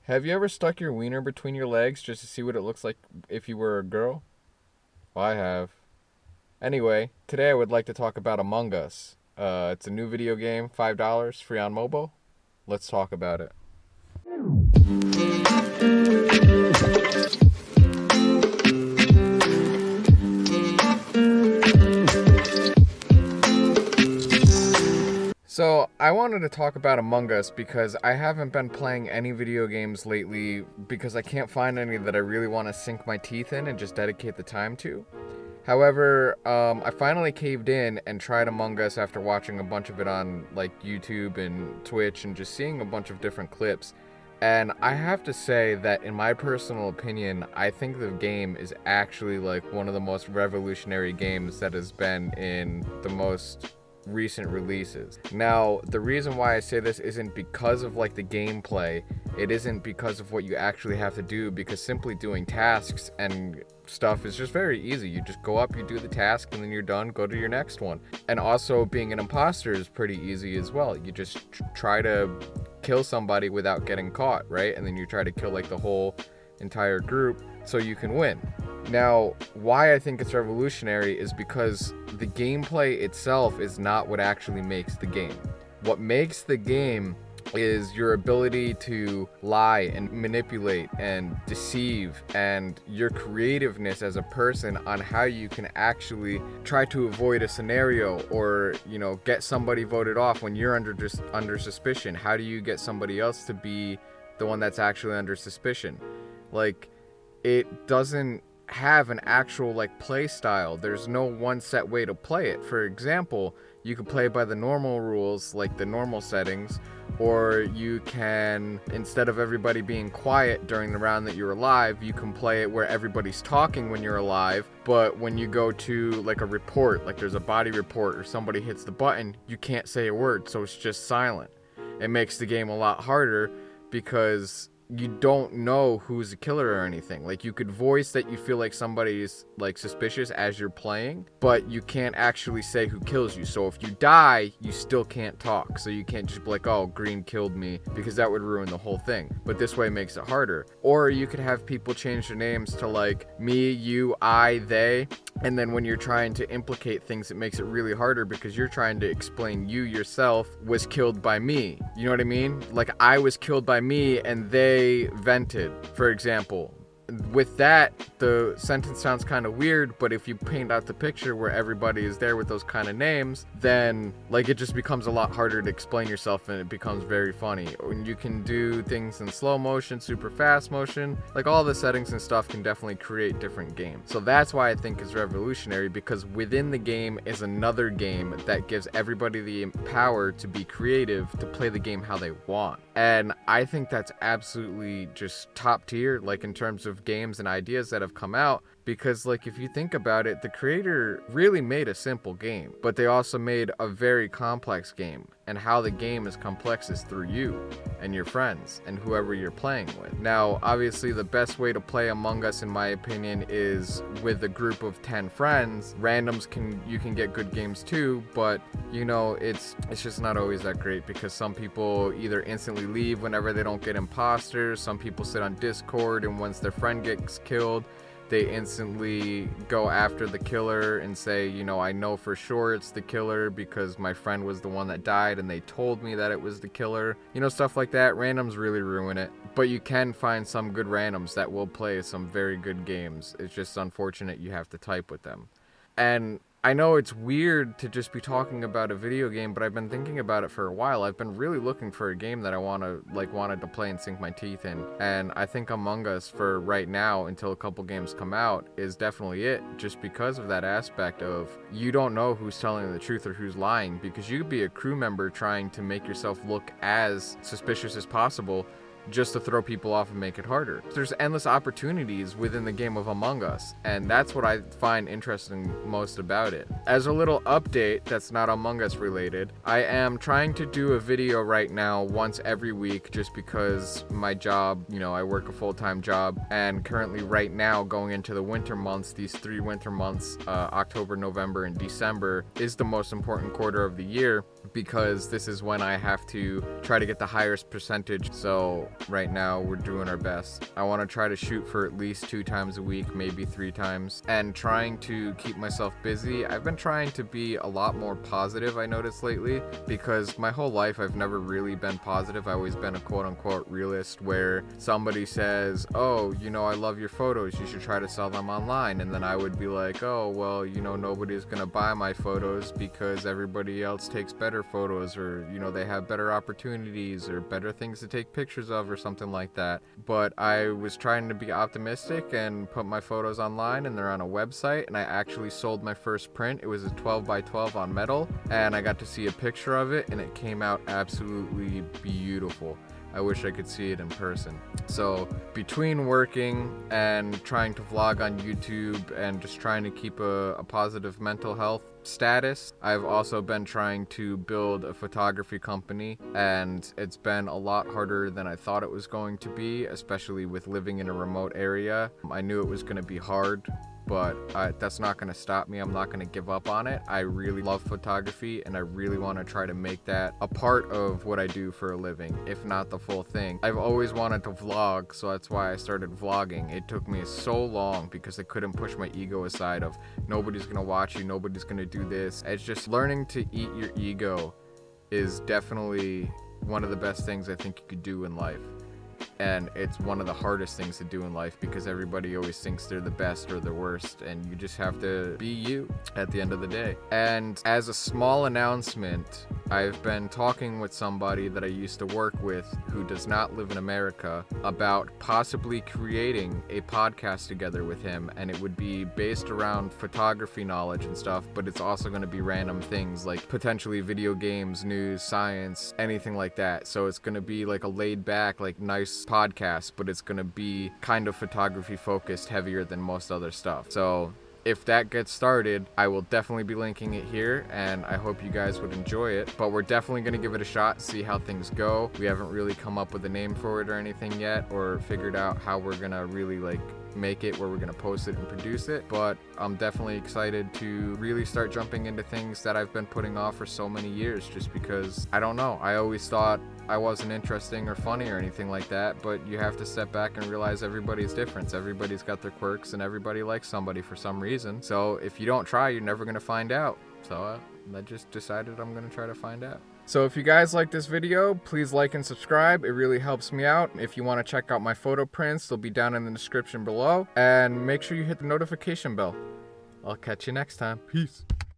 Have you ever stuck your wiener between your legs just to see what it looks like if you were a girl? Well, I have. Anyway, today I would like to talk about Among Us. It's a new video game, $5, free on mobile. Let's talk about it. So, I wanted to talk about Among Us because I haven't been playing any video games lately because I can't find any that I really want to sink my teeth in and just dedicate the time to. However, I finally caved in and tried Among Us after watching a bunch of it on like YouTube and Twitch and just seeing a bunch of different clips. And I have to say that in my personal opinion, I think the game is actually like one of the most revolutionary games that has been in the most recent releases. Now, the reason why I say this isn't because of like the gameplay. It isn't because of what you actually have to do, because simply doing tasks and stuff is just very easy. You just go up, you do the task, and then you're done, go to your next one. And also being an imposter is pretty easy as well. You just try to kill somebody without getting caught, right? And then you try to kill like the whole entire group so you can win. Now, why I think it's revolutionary is because the gameplay itself is not what actually makes the game. What makes the game is your ability to lie and manipulate and deceive, and your creativeness as a person on how you can actually try to avoid a scenario, or get somebody voted off when you're under suspicion. How do you get somebody else to be the one that's actually under suspicion? Like, it doesn't have an actual like play style. There's no one set way to play it. For example, you can play by the normal rules, like the normal settings, or you can, instead of everybody being quiet during the round that you're alive, you can play it where everybody's talking when you're alive, but when you go to like a report, like there's a body report or somebody hits the button, you can't say a word, so it's just silent. It makes the game a lot harder because you don't know who's a killer or anything. Like, you could voice that you feel like somebody's like suspicious as you're playing, but you can't actually say who kills you. So if you die, you still can't talk. So you can't just be like, oh, green killed me, because that would ruin the whole thing. But this way makes it harder. Or you could have people change their names to like me, you, I, they. And then when you're trying to implicate things, it makes it really harder because you're trying to explain you yourself was killed by me. You know what I mean? Like, I was killed by me and they vented, for example. With that, the sentence sounds kind of weird, but if you paint out the picture where everybody is there with those kind of names, then like it just becomes a lot harder to explain yourself, and it becomes very funny. And you can do things in slow motion, super fast motion, like all the settings and stuff can definitely create different games. So that's why I think it's revolutionary, because within the game is another game that gives everybody the power to be creative, to play the game how they want. And I think that's absolutely just top tier, like in terms of games and ideas that have come out, because like if you think about it, the creator really made a simple game, but they also made a very complex game, and how the game is complex is through you and your friends and whoever you're playing with. Now, obviously the best way to play Among Us, in my opinion, is with a group of 10 friends. Randoms you can get good games too, but it's just not always that great, because some people either instantly leave whenever they don't get imposters. Some people sit on Discord, and once their friend gets killed, they instantly go after the killer and say, I know for sure it's the killer because my friend was the one that died and they told me that it was the killer. Stuff like that. Randoms really ruin it. But you can find some good randoms that will play some very good games. It's just unfortunate you have to type with them. And I know it's weird to just be talking about a video game, but I've been thinking about it for a while. I've been really looking for a game that I wanted to play and sink my teeth in. And I think Among Us, for right now, until a couple games come out, is definitely it, just because of that aspect of you don't know who's telling the truth or who's lying, because you could be a crew member trying to make yourself look as suspicious as possible, just to throw people off and make it harder. There's endless opportunities within the game of Among Us, and that's what I find interesting most about it. As a little update that's not Among Us related, I am trying to do a video right now once every week, just because my job, I work a full-time job, and currently right now, going into the winter months, these 3 winter months, October, November, and December, is the most important quarter of the year. because this is when I have to try to get the highest percentage. So right now we're doing our best. I want to try to shoot for at least 2 times a week, maybe 3 times, and trying to keep myself busy. I've been trying to be a lot more positive, I noticed lately, because my whole life I've never really been positive. I've always been a quote-unquote realist, where somebody says, oh, you know, I love your photos, you should try to sell them online, and then I would be like, oh, well, you know, nobody's gonna buy my photos because everybody else takes better photos, or, you know, they have better opportunities or better things to take pictures of or something like that. But I was trying to be optimistic and put my photos online, and they're on a website, and I actually sold my first print. It was a 12 by 12 on metal, and I got to see a picture of it, and it came out absolutely beautiful. I wish I could see it in person. So between working and trying to vlog on YouTube and just trying to keep a positive mental health status, I've also been trying to build a photography company, and it's been a lot harder than I thought it was going to be, especially with living in a remote area. I knew it was going to be hard, but that's not going to stop me. I'm not going to give up on it. I really love photography, and I really want to try to make that a part of what I do for a living, if not the full thing. I've always wanted to vlog, so that's why I started vlogging. It took me so long because I couldn't push my ego aside of nobody's going to watch you, nobody's going to do this. It's just learning to eat your ego is definitely one of the best things I think you could do in life. And it's one of the hardest things to do in life because everybody always thinks they're the best or the worst, and you just have to be you at the end of the day. And as a small announcement, I've been talking with somebody that I used to work with who does not live in America about possibly creating a podcast together with him, and it would be based around photography knowledge and stuff, but it's also going to be random things like potentially video games, news, science, anything like that. So it's going to be like a laid back, like nice podcast, but it's going to be kind of photography focused, heavier than most other stuff. So if that gets started, I will definitely be linking it here, and I hope you guys would enjoy it. But we're definitely going to give it a shot, see how things go. We haven't really come up with a name for it or anything yet, or figured out how we're going to really make it, where we're going to post it and produce it. But I'm definitely excited to really start jumping into things that I've been putting off for so many years, just because, I don't know, I always thought I wasn't interesting or funny or anything like that, but you have to step back and realize everybody's different. Everybody's got their quirks, and everybody likes somebody for some reason. So if you don't try, you're never going to find out. So I just decided I'm going to try to find out. So if you guys like this video, please like and subscribe. It really helps me out. If you want to check out my photo prints, they'll be down in the description below. And make sure you hit the notification bell. I'll catch you next time. Peace.